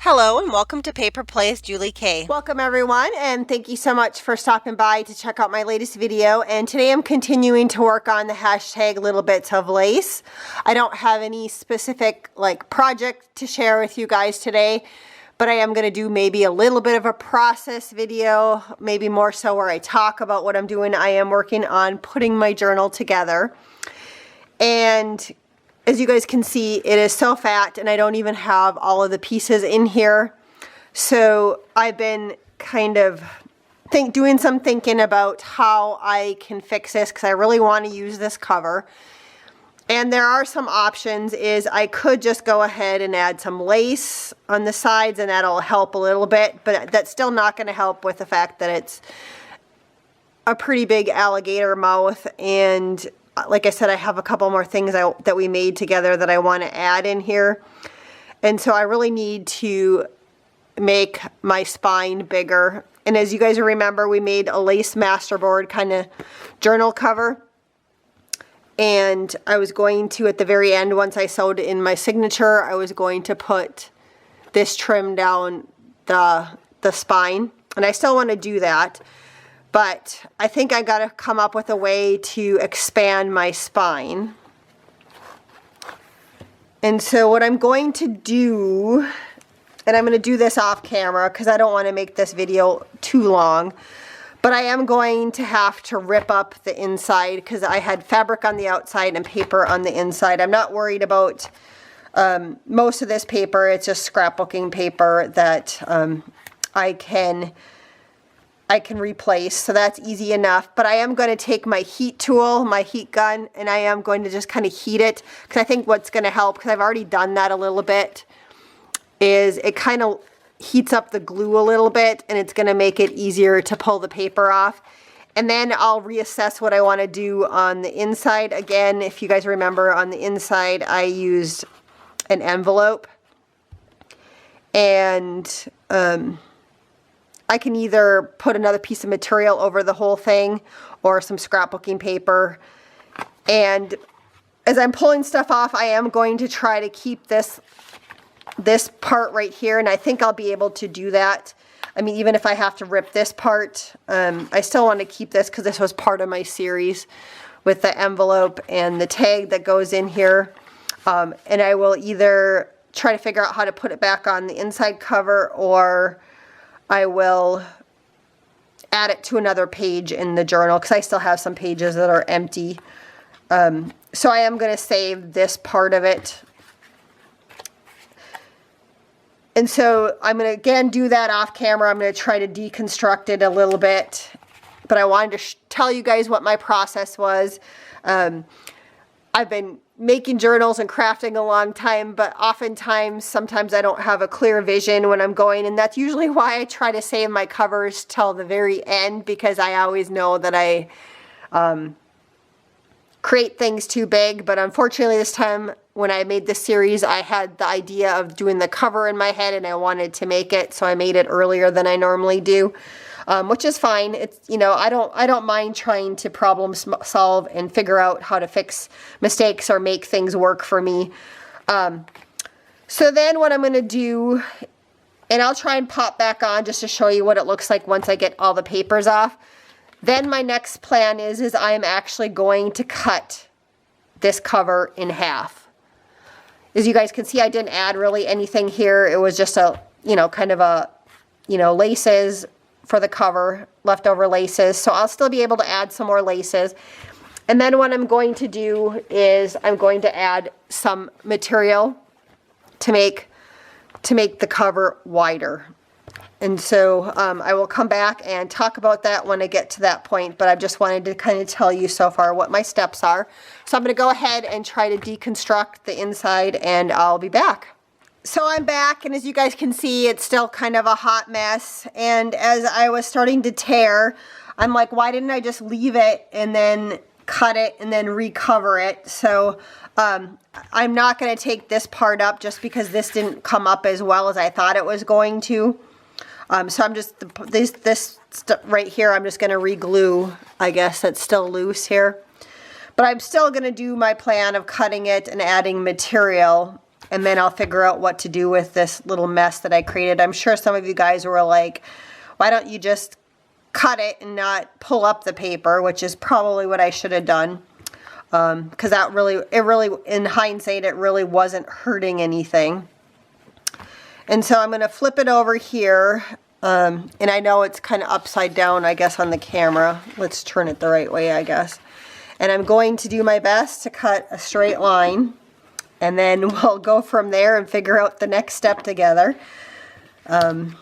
Hello and welcome to Paper Plays Julie K. Welcome everyone, and thank you so much for stopping by to check out my latest video. And today I'm continuing to work on the hashtag little bits of lace. I don't have any specific project to share with you guys today, but I am going to do maybe a little bit of a process video, maybe more so where I talk about what I'm doing. I am working on putting my journal together, and as you guys can see, it is so fat and I don't even have all of the pieces in here. So I've been kind of doing some thinking about how I can fix this, because I really want to use this cover. And there are some options. I could just go ahead and add some lace on the sides and that'll help a little bit, but that's still not going to help with the fact that it's a pretty big alligator mouth. And like I said, I have a couple more things that we made together that I want to add in here. And so I really need to make my spine bigger. And as you guys remember, we made a lace masterboard kind of journal cover. And I was going to, at the very end, once I sewed in my signature, I was going to put this trim down the spine. And I still want to do that. But I think I got to come up with a way to expand my spine. And so what I'm going to do, and I'm going to do this off camera because I don't want to make this video too long, but I am going to have to rip up the inside because I had fabric on the outside and paper on the inside. I'm not worried about most of this paper. It's just scrapbooking paper that I can replace, so that's easy enough. But I am going to take my heat tool, my heat gun, and I am going to just kind of heat it, because I think what's going to help, because I've already done that a little bit, is it kind of heats up the glue a little bit, and it's going to make it easier to pull the paper off. And then I'll reassess what I want to do on the inside. Again, if you guys remember, on the inside I used an envelope, and I can either put another piece of material over the whole thing or some scrapbooking paper. And as I'm pulling stuff off, I am going to try to keep this part right here, and I think I'll be able to do that. I mean, even if I have to rip this part, I still want to keep this because this was part of my series with the envelope and the tag that goes in here. And I will either try to figure out how to put it back on the inside cover, or I will add it to another page in the journal, because I still have some pages that are empty. So I am going to save this part of it. And so I'm going to again do that off camera. I'm going to try to deconstruct it a little bit. But I wanted to tell you guys what my process was. I've been making journals and crafting a long time, but sometimes I don't have a clear vision when I'm going, and that's usually why I try to save my covers till the very end, because I always know that I create things too big. But unfortunately this time when I made this series, I had the idea of doing the cover in my head and I wanted to make it, so I made it earlier than I normally do. Which is fine. It's, you know, I don't mind trying to problem solve and figure out how to fix mistakes or make things work for me. So then what I'm going to do, and I'll try and pop back on just to show you what it looks like once I get all the papers off. Then my next plan is I'm actually going to cut this cover in half. As you guys can see, I didn't add really anything here. It was just a, kind of a, laces for the cover, leftover laces. So I'll still be able to add some more laces. And then what I'm going to do is I'm going to add some material to make the cover wider. And so I will come back and talk about that when I get to that point, but I just wanted to kind of tell you so far what my steps are. So I'm going to go ahead and try to deconstruct the inside, and I'll be back. So I'm back, and as you guys can see, it's still kind of a hot mess. And as I was starting to tear, I'm like, why didn't I just leave it and then cut it and then recover it? So I'm not going to take this part up just because this didn't come up as well as I thought it was going to. So I'm just, this right here, I'm just going to re-glue, I guess, that's still loose here. But I'm still going to do my plan of cutting it and adding material. and then I'll figure out what to do with this little mess that I created. I'm sure some of you guys were like, why don't you just cut it and not pull up the paper, which is probably what I should have done. Because that really, in hindsight, it really wasn't hurting anything. And so I'm going to flip it over here. And I know it's kind of upside down, I guess, on the camera. Let's turn it the right way, I guess. And I'm going to do my best to cut a straight line. And then we'll go from there and figure out the next step together. And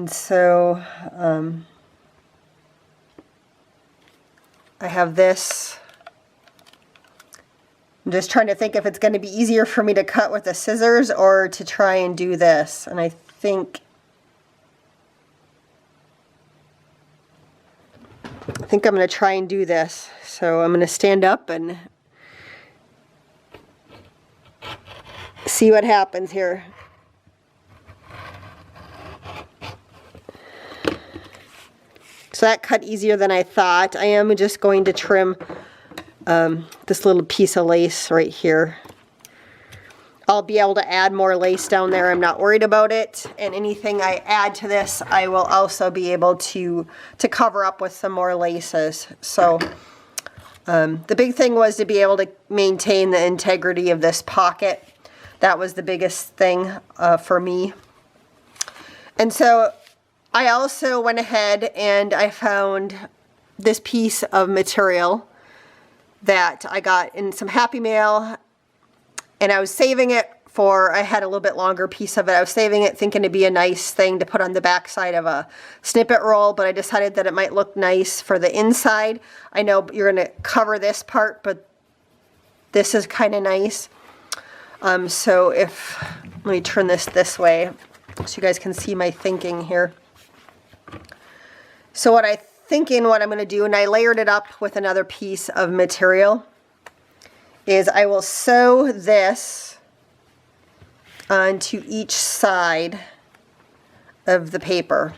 so I have this. I'm just trying to think if it's going to be easier for me to cut with the scissors or to try and do this. And I think I'm going to try and do this. So I'm going to stand up and see what happens here. So that cut easier than I thought. I am just going to trim this little piece of lace right here. I'll be able to add more lace down there. I'm not worried about it. And anything I add to this, I will also be able to cover up with some more laces. So the big thing was to be able to maintain the integrity of this pocket. That was the biggest thing for me. And so I also went ahead and I found this piece of material that I got in some Happy Mail, and I was saving it for, I had a little bit longer piece of it. I was saving it thinking it'd be a nice thing to put on the back side of a snippet roll, but I decided that it might look nice for the inside. I know you're going to cover this part, but this is kind of nice. So let me turn this way so you guys can see my thinking here. So what I'm going to do, and I layered it up with another piece of material, is I will sew this onto each side of the paper.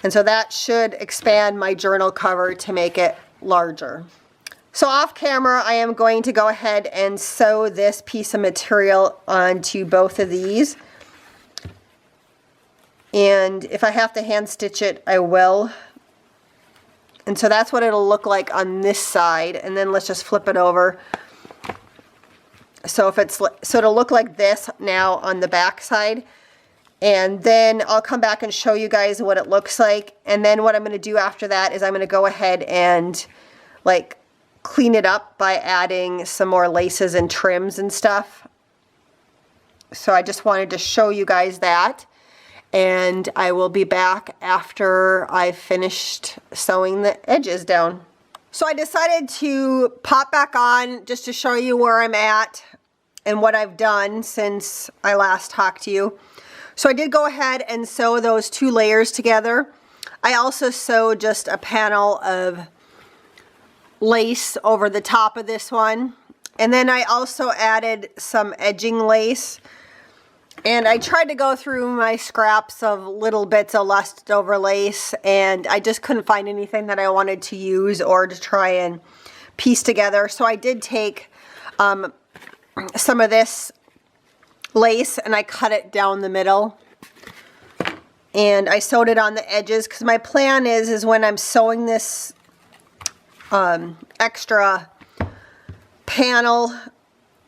And so that should expand my journal cover to make it larger. So off camera, I am going to go ahead and sew this piece of material onto both of these. And if I have to hand stitch it, I will. And so that's what it'll look like on this side. And then let's just flip it over. So it'll look like this now on the back side. And then I'll come back and show you guys what it looks like. And then what I'm going to do after that is I'm going to go ahead and like clean it up by adding some more laces and trims and stuff. So I just wanted to show you guys that. And I will be back after I've finished sewing the edges down. So I decided to pop back on just to show you where I'm at and what I've done since I last talked to you. So I did go ahead and sew those two layers together. I also sewed just a panel of lace over the top of this one. And then I also added some edging lace. And I tried to go through my scraps of little bits of leftover lace, and I just couldn't find anything that I wanted to use or to try and piece together. So I did take some of this lace and I cut it down the middle. And I sewed it on the edges because my plan is when I'm sewing this extra panel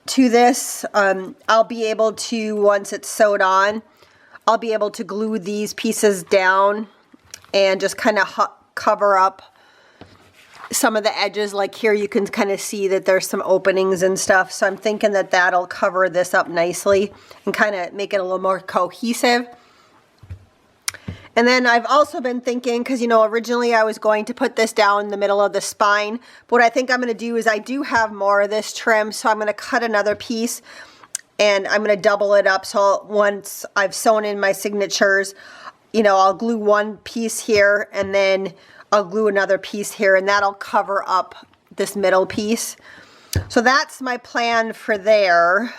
to this, I'll be able to, once it's sewed on, I'll be able to glue these pieces down and just kind of cover up some of the edges. Like here you can kind of see that there's some openings and stuff. So I'm thinking that that'll cover this up nicely and kind of make it a little more cohesive. And then I've also been thinking, because, you know, originally I was going to put this down in the middle of the spine. But what I think I'm going to do is I do have more of this trim, so I'm going to cut another piece and I'm going to double it up. So once I've sewn in my signatures, you know, I'll glue one piece here and then I'll glue another piece here, and that'll cover up this middle piece. So that's my plan for there.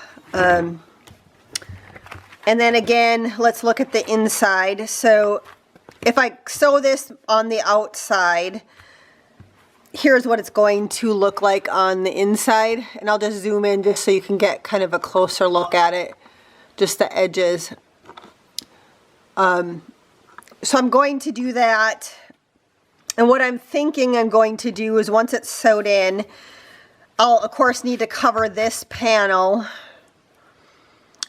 And then again, let's look at the inside. So if I sew this on the outside, here's what it's going to look like on the inside. And I'll just zoom in just so you can get kind of a closer look at it, just the edges. So I'm going to do that. And what I'm thinking I'm going to do is once it's sewed in, I'll of course need to cover this panel.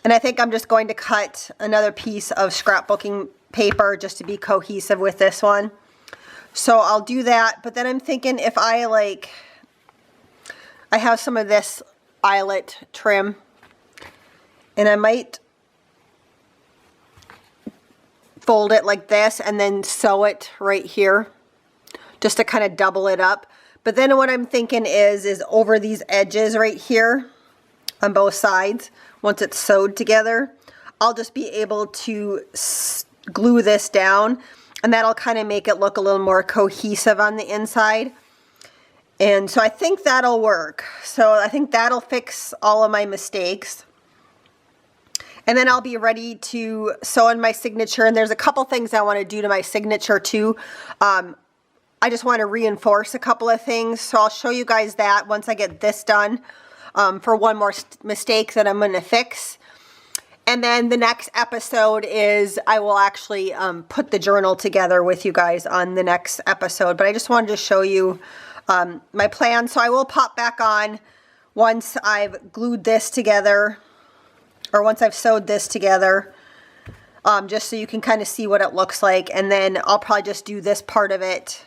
And I think I'm just going to cut another piece of scrapbooking paper just to be cohesive with this one. So I'll do that, but then I'm thinking if I have some of this eyelet trim, and I might fold it like this and then sew it right here just to kind of double it up. But then what I'm thinking is over these edges right here on both sides, once it's sewed together, I'll just be able to glue this down, and that'll kind of make it look a little more cohesive on the inside. And so I think that'll work. So I think that'll fix all of my mistakes. And then I'll be ready to sew in my signature. And there's a couple things I want to do to my signature too. I just want to reinforce a couple of things. So I'll show you guys that once I get this done, for one more mistake that I'm going to fix. And then the next episode is I will actually put the journal together with you guys on the next episode. But I just wanted to show you my plan. So I will pop back on once I've glued this together, or once I've sewed this together, just so you can kind of see what it looks like. And then I'll probably just do this part of it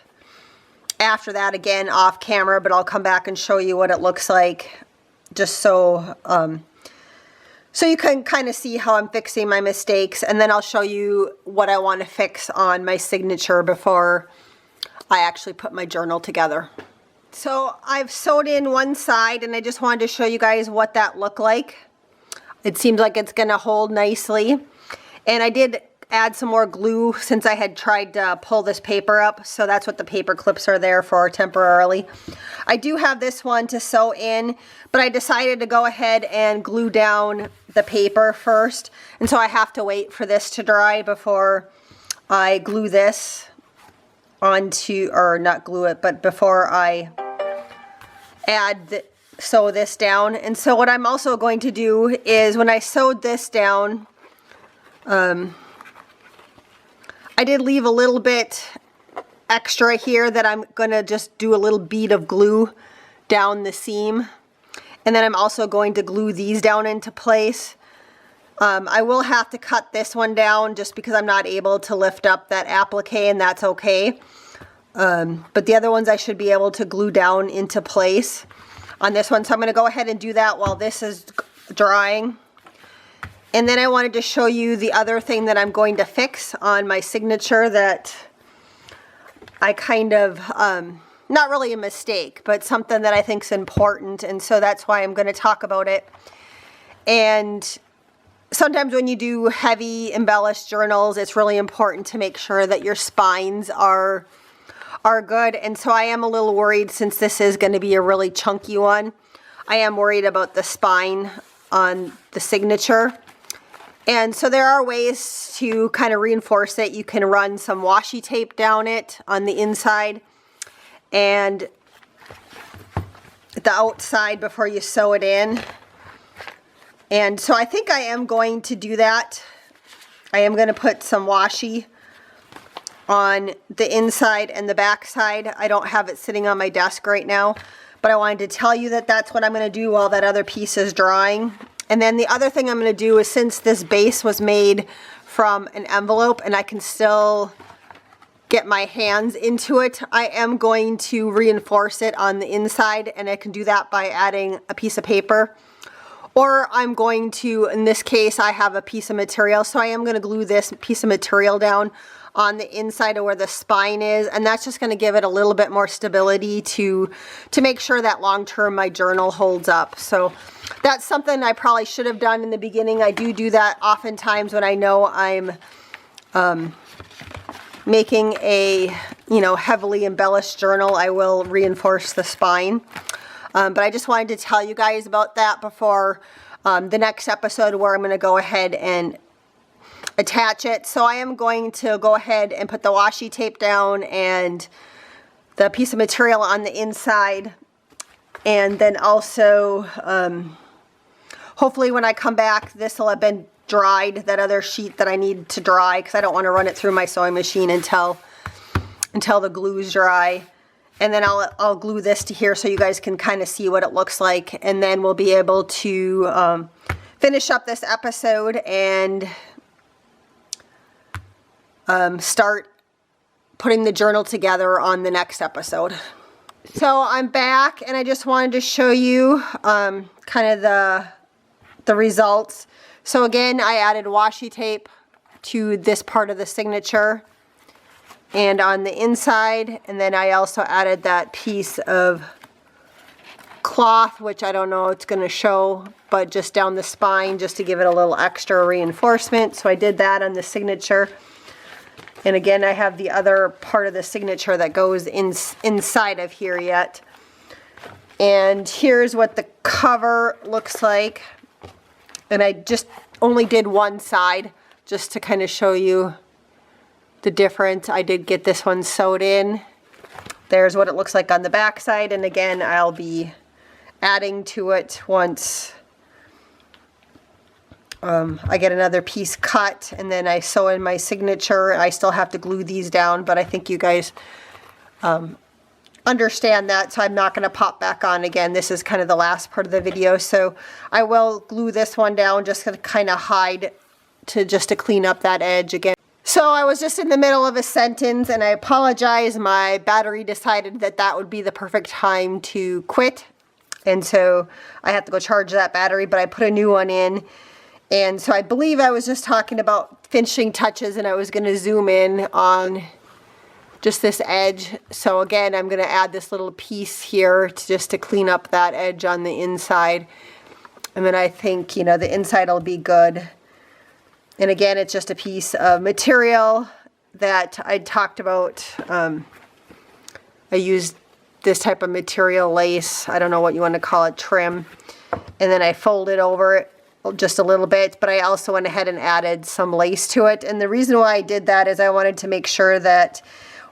after that again off camera, but I'll come back and show you what it looks like, just so so you can kind of see how I'm fixing my mistakes. And then I'll show you what I want to fix on my signature before I actually put my journal together. So I've sewed in one side, and I just wanted to show you guys what that looked like. It seems like it's going to hold nicely. And I did add some more glue since I had tried to pull this paper up. So that's what the paper clips are there for temporarily. I do have this one to sew in, but I decided to go ahead and glue down the paper first. And so I have to wait for this to dry before I glue this onto, or not glue it, but before I sew this down. And so what I'm also going to do is when I sewed this down, I did leave a little bit extra here that I'm going to just do a little bead of glue down the seam. And then I'm also going to glue these down into place. I will have to cut this one down just because I'm not able to lift up that applique, and that's okay. But the other ones I should be able to glue down into place on this one. So I'm going to go ahead and do that while this is drying. And then I wanted to show you the other thing that I'm going to fix on my signature that I kind of, not really a mistake, but something that I think is important. And so that's why I'm going to talk about it. And sometimes when you do heavy embellished journals, it's really important to make sure that your spines are good. And so I am a little worried, since this is going to be a really chunky one. I am worried about the spine on the signature. And so there are ways to kind of reinforce it. You can run some washi tape down it on the inside and the outside before you sew it in. And so I think I am going to do that. I am going to put some washi on the inside and the back side. I don't have it sitting on my desk right now, but I wanted to tell you that that's what I'm going to do while that other piece is drying. And then the other thing I'm going to do is, since this base was made from an envelope and I can still get my hands into it, I am going to reinforce it on the inside, and I can do that by adding a piece of paper. Or I'm going to, in this case, I have a piece of material, so I am going to glue this piece of material down on the inside of where the spine is, and that's just going to give it a little bit more stability to make sure that long term my journal holds up. So that's something I probably should have done in the beginning. I do that oftentimes when I know I'm making a heavily embellished journal. I will reinforce the spine. But I just wanted to tell you guys about that before the next episode, where I'm going to go ahead and attach it. So I am going to go ahead and put the washi tape down and the piece of material on the inside, and then also hopefully when I come back this will have been dried, that other sheet that I need to dry, because I don't want to run it through my sewing machine until the glue's dry. And then I'll glue this to here so you guys can kind of see what it looks like, and then we'll be able to finish up this episode and start putting the journal together on the next episode. So I'm back, and I just wanted to show you kind of the results. So again, I added washi tape to this part of the signature and on the inside, and then I also added that piece of cloth, which I don't know it's going to show, but just down the spine just to give it a little extra reinforcement. So I did that on the signature. And again, I have the other part of the signature that goes inside of here yet. And here's what the cover looks like. And I just only did one side just to kind of show you the difference. I did get this one sewed in. There's what it looks like on the back side. And again, I'll be adding to it once I get another piece cut, and then I sew in my signature. I still have to glue these down, but I think you guys understand that, so I'm not going to pop back on again. This is kind of the last part of the video, so I will glue this one down just to kind of hide, just to clean up that edge again. So I was just in the middle of a sentence, and I apologize. My battery decided that that would be the perfect time to quit, and so I have to go charge that battery, but I put a new one in. And so I believe I was just talking about finishing touches, and I was going to zoom in on just this edge. So again, I'm going to add this little piece here just to clean up that edge on the inside. And then I think, you know, the inside will be good. And again, it's just a piece of material that I talked about. I used this type of material, lace. I don't know what you want to call it, trim. And then I folded over it just a little bit, but I also went ahead and added some lace to it. And the reason why I did that is I wanted to make sure that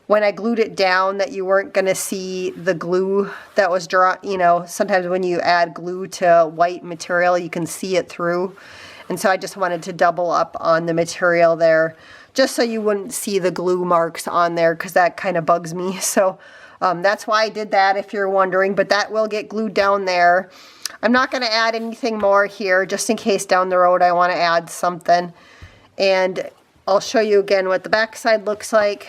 when I glued it down that you weren't going to see the glue that was drawn. You know, sometimes when you add glue to white material, you can see it through. And so I just wanted to double up on the material there, just so you wouldn't see the glue marks on there, because that kind of bugs me. So that's why I did that, if you're wondering, but that will get glued down there. I'm not going to add anything more here, just in case down the road I want to add something. And I'll show you again what the back side looks like.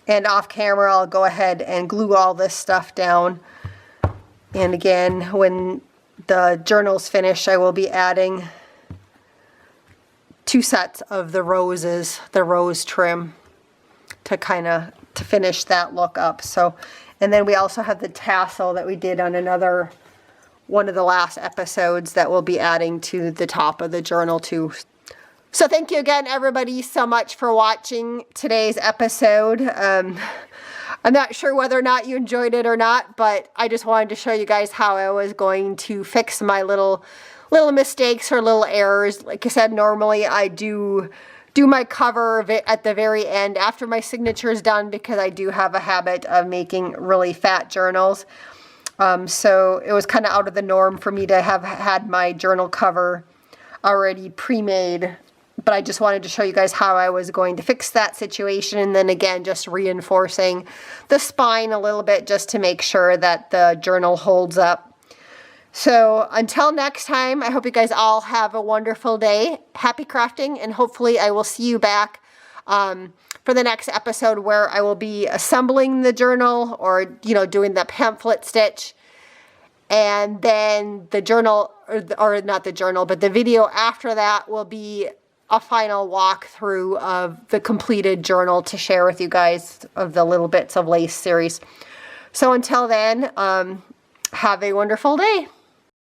And off camera, I'll go ahead and glue all this stuff down. And again, when the journal's finished, I will be adding 2 sets of the roses, the rose trim, to finish that look up. So, and then we also have the tassel that we did on another one of the last episodes that we'll be adding to the top of the journal too. So thank you again, everybody, so much for watching today's episode. I'm not sure whether or not you enjoyed it or not, but I just wanted to show you guys how I was going to fix my little mistakes or little errors. Like I said, normally I do my cover at the very end after my signature is done, because I do have a habit of making really fat journals. So it was kind of out of the norm for me to have had my journal cover already pre-made, but I just wanted to show you guys how I was going to fix that situation. And then again, just reinforcing the spine a little bit just to make sure that the journal holds up. So until next time, I hope you guys all have a wonderful day. Happy crafting, and hopefully I will see you back for the next episode, where I will be assembling the journal, or, you know, doing the pamphlet stitch. And then the journal, or not the journal, but the video after that will be a final walkthrough of the completed journal to share with you guys, of the little bits of lace series. So until then, have a wonderful day.